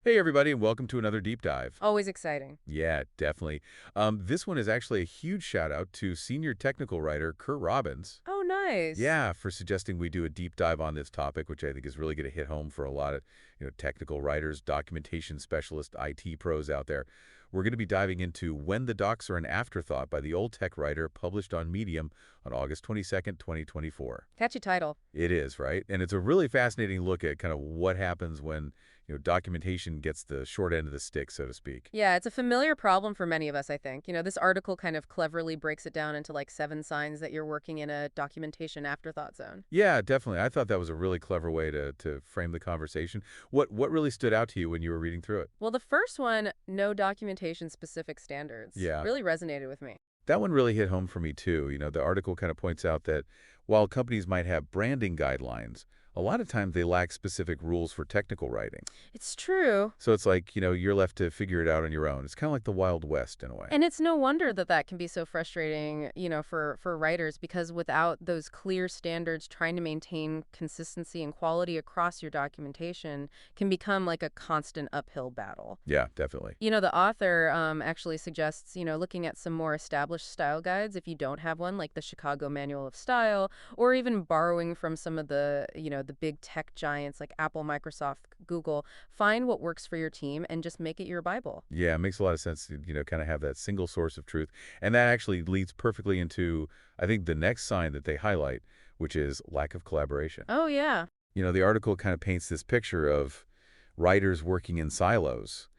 Hey, everybody, and welcome to another deep dive. Always exciting. Yeah, definitely. This one is actually a huge shout out to senior technical writer Curt Robbins. Oh, nice. Yeah, for suggesting we do a deep dive on this topic, which I think is really going to hit home for a lot of, technical writers, documentation specialists, IT pros out there. We're going to be diving into When the Docs Are an Afterthought by the old tech writer, published on Medium on August 22nd, 2024. Catchy title. It is, right? And it's a really fascinating look at kind of what happens when, documentation gets the short end of the stick, so to speak. Yeah, it's a familiar problem for many of us, I think. This article kind of cleverly breaks it down into like 7 signs that you're working in a documentation afterthought zone. Yeah, definitely. I thought that was a really clever way to frame the conversation. What really stood out to you when you were reading through it? Well, the first one, no documentation specific standards, Yeah, really resonated with me. that one really hit home for me too. The article kind of points out that while companies might have branding guidelines, a lot of times they lack specific rules for technical writing. It's true. So it's like, you're left to figure it out on your own. It's kind of like the Wild West in a way. And it's no wonder that that can be so frustrating, for writers because without those clear standards, trying to maintain consistency and quality across your documentation can become like a constant uphill battle. Yeah, definitely. The author actually suggests, looking at some more established style guides if you don't have one, like the Chicago Manual of Style, or even borrowing from some of the big tech giants like Apple, Microsoft, Google. Find what works for your team and just make it your Bible. Yeah, it makes a lot of sense to, kind of have that single source of truth. And that actually leads perfectly into, I think, the next sign that they highlight, which is lack of collaboration. Oh, yeah. The article kind of paints this picture of writers working in silos.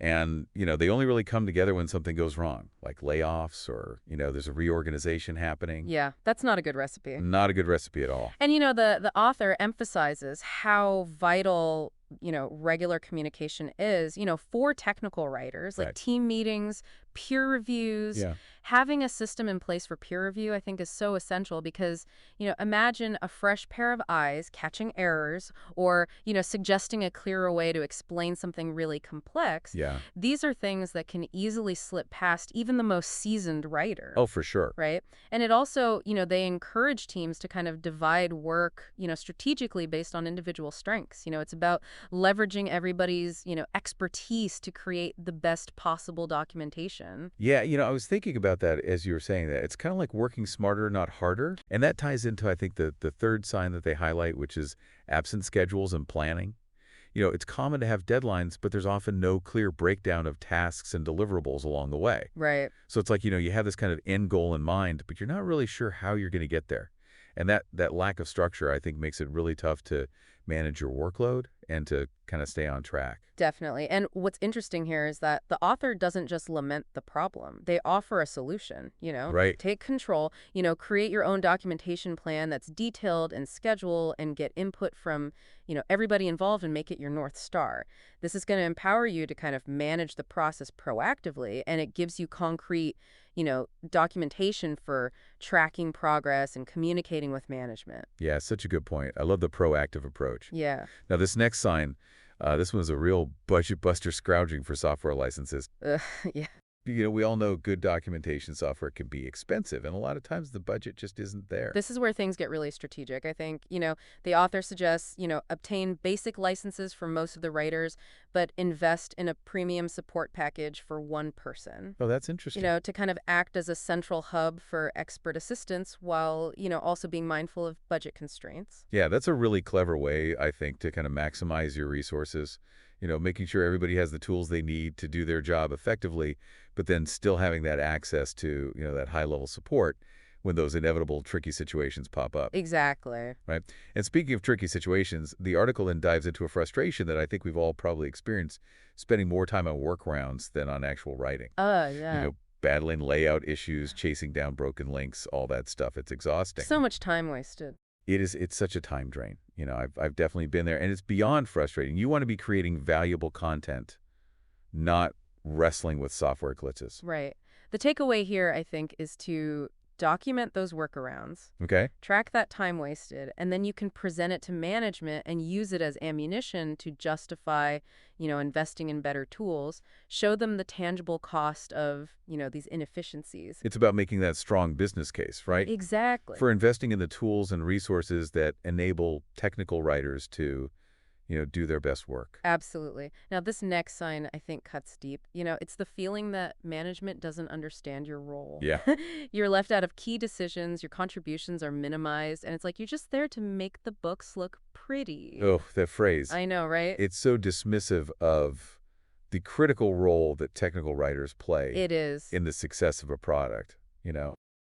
And, they only really come together when something goes wrong, like layoffs or, there's a reorganization happening. Yeah, that's not a good recipe. Not a good recipe at all. And the author emphasizes how vital, regular communication is, for technical writers, like Right. team meetings, peer reviews. Yeah. Having a system in place for peer review, I think, is so essential because, imagine a fresh pair of eyes catching errors or, suggesting a clearer way to explain something really complex. Yeah. These are things that can easily slip past even the most seasoned writer. Oh, for sure. Right. And it also, they encourage teams to kind of divide work, strategically based on individual strengths. It's about leveraging everybody's, expertise to create the best possible documentation. Yeah, I was thinking about that as you were saying that. It's kind of like working smarter, not harder. And that ties into, I think, the third sign that they highlight, which is absent schedules and planning. It's common to have deadlines, but there's often no clear breakdown of tasks and deliverables along the way. Right. So it's like, you have this kind of end goal in mind, but you're not really sure how you're going to get there. And that lack of structure, I think, makes it really tough to manage your workload and to kind of stay on track. Definitely. And what's interesting here is that the author doesn't just lament the problem. They offer a solution. Right. Take control, create your own documentation plan that's detailed and schedule and get input from, everybody involved and make it your North Star. This is going to empower you to kind of manage the process proactively, and it gives you concrete, documentation for tracking progress and communicating with management. Yeah, such a good point. I love the proactive approach. Yeah. Now, this next sign, this one's a real budget buster scrounging for software licenses. Yeah. We all know good documentation software can be expensive, and a lot of times the budget just isn't there. This is where things get really strategic, I think. The author suggests, obtain basic licenses for most of the writers, but invest in a premium support package for one person. Oh, that's interesting. To kind of act as a central hub for expert assistance while, also being mindful of budget constraints. Yeah, that's a really clever way, I think, to kind of maximize your resources. Making sure everybody has the tools they need to do their job effectively, but then still having that access to, that high-level support when those inevitable tricky situations pop up, Exactly. right? And speaking of tricky situations, the article then dives into a frustration that I think we've all probably experienced, spending more time on workarounds than on actual writing. You Yeah. know, battling layout issues, chasing down broken links, all that stuff. It's exhausting. So much time wasted. It's such a time drain. I've definitely been there, and it's beyond frustrating. You want to be creating valuable content, not wrestling with software glitches. Right. The takeaway here, I think, is to document those workarounds, Okay? track that time wasted, and then you can present it to management and use it as ammunition to justify, investing in better tools, show them the tangible cost of, these inefficiencies. It's about making that strong business case, right? Exactly. For investing in the tools and resources that enable technical writers to, do their best work. Absolutely. Now, this next sign, I think, cuts deep. It's the feeling that management doesn't understand your role. Yeah. You're left out of key decisions, your contributions are minimized, and it's like you're just there to make the books look pretty. Oh, that phrase. I know, right? It's so dismissive of the critical role that technical writers play It is. in the success of a product.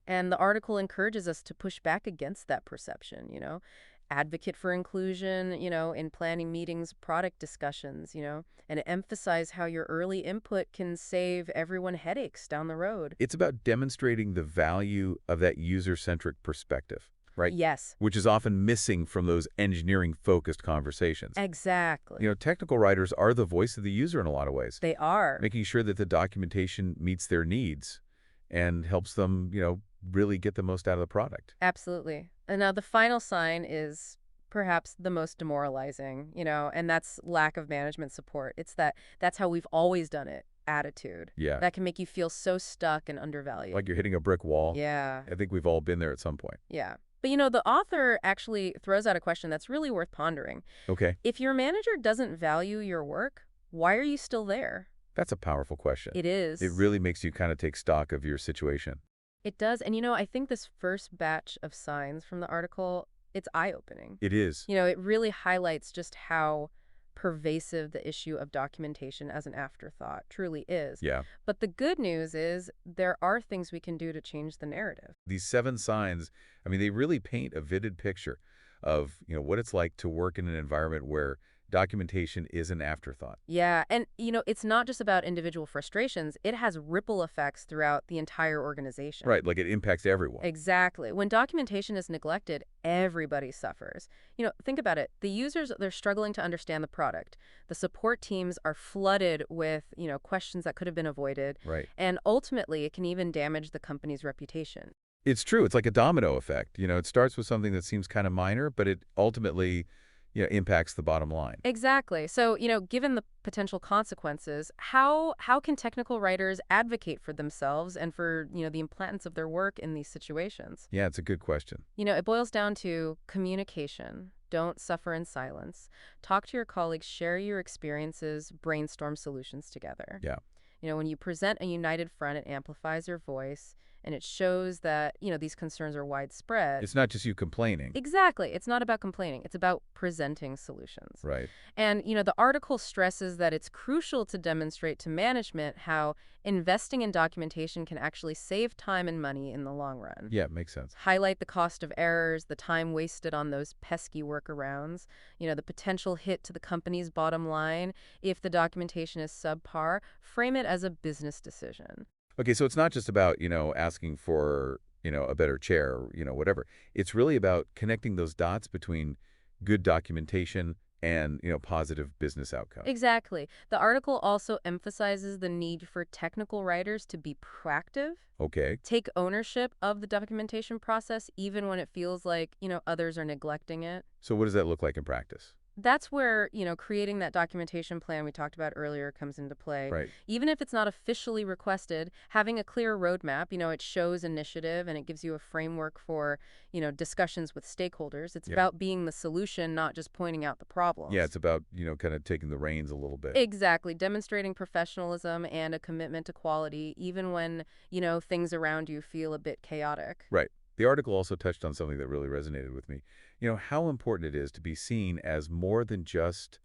And the article encourages us to push back against that perception. Advocate for inclusion, in planning meetings, product discussions, and emphasize how your early input can save everyone headaches down the road. It's about demonstrating the value of that user-centric perspective, right? Yes, Which is often missing from those engineering-focused conversations. exactly. Technical writers are the voice of the user in a lot of ways, They are. making sure that the documentation meets their needs and helps them, really get the most out of the product. Absolutely. And now the final sign is perhaps the most demoralizing, and that's lack of management support. It's that's how we've always done it attitude. Yeah. That can make you feel so stuck and undervalued. Like you're hitting a brick wall. Yeah. I think we've all been there at some point. Yeah. But the author actually throws out a question that's really worth pondering. Okay. If your manager doesn't value your work, why are you still there? That's a powerful question. It is. It really makes you kind of take stock of your situation. It does. And I think this first batch of signs from the article, it's eye-opening. It is. It really highlights just how pervasive the issue of documentation as an afterthought truly is. Yeah. But the good news is there are things we can do to change the narrative. These 7 signs, they really paint a vivid picture of, what it's like to work in an environment where documentation is an afterthought. Yeah, and it's not just about individual frustrations. It has ripple effects throughout the entire organization. Right, like it impacts everyone. Exactly. When documentation is neglected, everybody suffers. Think about it. The users, they're struggling to understand the product. The support teams are flooded with, questions that could have been avoided. Right. And ultimately, it can even damage the company's reputation. It's true. It's like a domino effect. It starts with something that seems kind of minor, but it ultimately, impacts the bottom line. Exactly. So, given the potential consequences, how can technical writers advocate for themselves and for, the importance of their work in these situations? Yeah, it's a good question. It boils down to communication. Don't suffer in silence. Talk to your colleagues, share your experiences, brainstorm solutions together. Yeah. When you present a united front, it amplifies your voice, and it shows that, these concerns are widespread. It's not just you complaining. Exactly. It's not about complaining. It's about presenting solutions. Right. And, the article stresses that it's crucial to demonstrate to management how investing in documentation can actually save time and money in the long run. Yeah, makes sense. Highlight the cost of errors, the time wasted on those pesky workarounds, the potential hit to the company's bottom line if the documentation is subpar. Frame it as a business decision. Okay, so it's not just about, asking for, a better chair or, whatever. It's really about connecting those dots between good documentation and, positive business outcomes. Exactly. The article also emphasizes the need for technical writers to be proactive, Okay. take ownership of the documentation process, even when it feels like, others are neglecting it. So what does that look like in practice? That's where, creating that documentation plan we talked about earlier comes into play. Right. Even if it's not officially requested, having a clear roadmap, it shows initiative and it gives you a framework for, discussions with stakeholders. It's Yeah. about being the solution, not just pointing out the problems. Yeah, it's about, kind of taking the reins a little bit. Exactly. Demonstrating professionalism and a commitment to quality, even when, things around you feel a bit chaotic. Right. The article also touched on something that really resonated with me. How important it is to be seen as more than just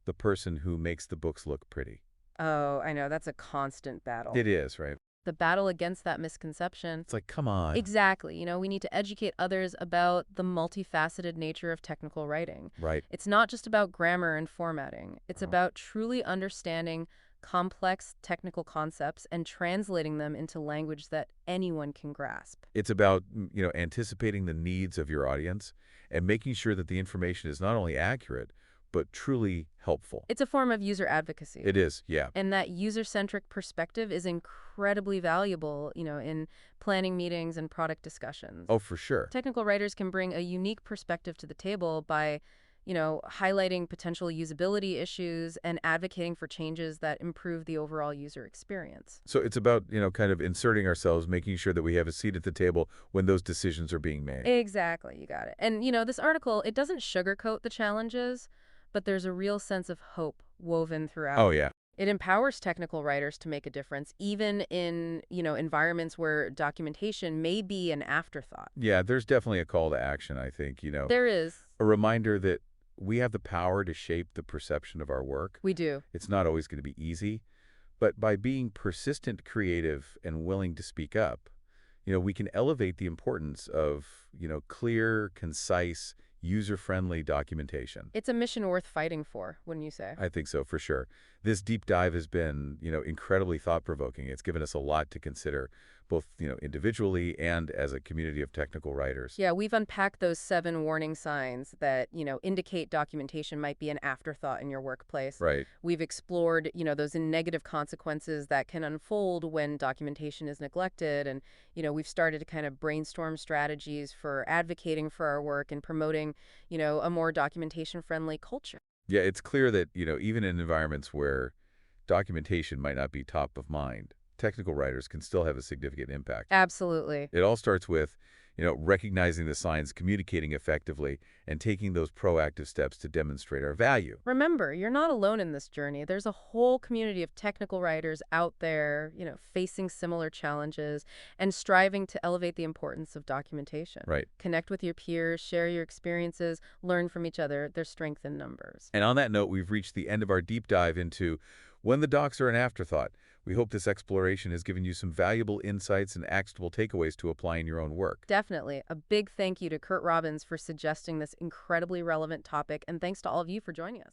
the person who makes the books look pretty. Oh, I know. That's a constant battle. It is, right? The battle against that misconception. It's like, come on. Exactly. We need to educate others about the multifaceted nature of technical writing. Right. It's not just about grammar and formatting. It's about truly understanding complex technical concepts and translating them into language that anyone can grasp. It's about, anticipating the needs of your audience and making sure that the information is not only accurate, but truly helpful. It's a form of user advocacy. It is, yeah. And that user-centric perspective is incredibly valuable, in planning meetings and product discussions. Oh, for sure. Technical writers can bring a unique perspective to the table by, highlighting potential usability issues and advocating for changes that improve the overall user experience. So it's about, kind of inserting ourselves, making sure that we have a seat at the table when those decisions are being made. Exactly, you got it. And, this article, it doesn't sugarcoat the challenges, but there's a real sense of hope woven throughout. Oh, yeah. It empowers technical writers to make a difference, even in, environments where documentation may be an afterthought. Yeah, there's definitely a call to action, I think, There is. a reminder that we have the power to shape the perception of our work. We do. It's not always going to be easy, but by being persistent, creative, and willing to speak up, we can elevate the importance of, clear, concise, user-friendly documentation. It's a mission worth fighting for, wouldn't you say? I think so, for sure. This deep dive has been, incredibly thought-provoking. It's given us a lot to consider, both, individually and as a community of technical writers. Yeah, we've unpacked those 7 warning signs that, indicate documentation might be an afterthought in your workplace. Right. We've explored, those negative consequences that can unfold when documentation is neglected. And, we've started to kind of brainstorm strategies for advocating for our work and promoting, a more documentation-friendly culture. Yeah, it's clear that, even in environments where documentation might not be top of mind, technical writers can still have a significant impact. Absolutely. It all starts with, recognizing the signs, communicating effectively, and taking those proactive steps to demonstrate our value. Remember, you're not alone in this journey. There's a whole community of technical writers out there, facing similar challenges and striving to elevate the importance of documentation. Right. Connect with your peers, share your experiences, learn from each other. There's strength in numbers. And on that note, we've reached the end of our deep dive into when the docs are an afterthought. We hope this exploration has given you some valuable insights and actionable takeaways to apply in your own work. Definitely. A big thank you to Curt Robbins for suggesting this incredibly relevant topic, and thanks to all of you for joining us.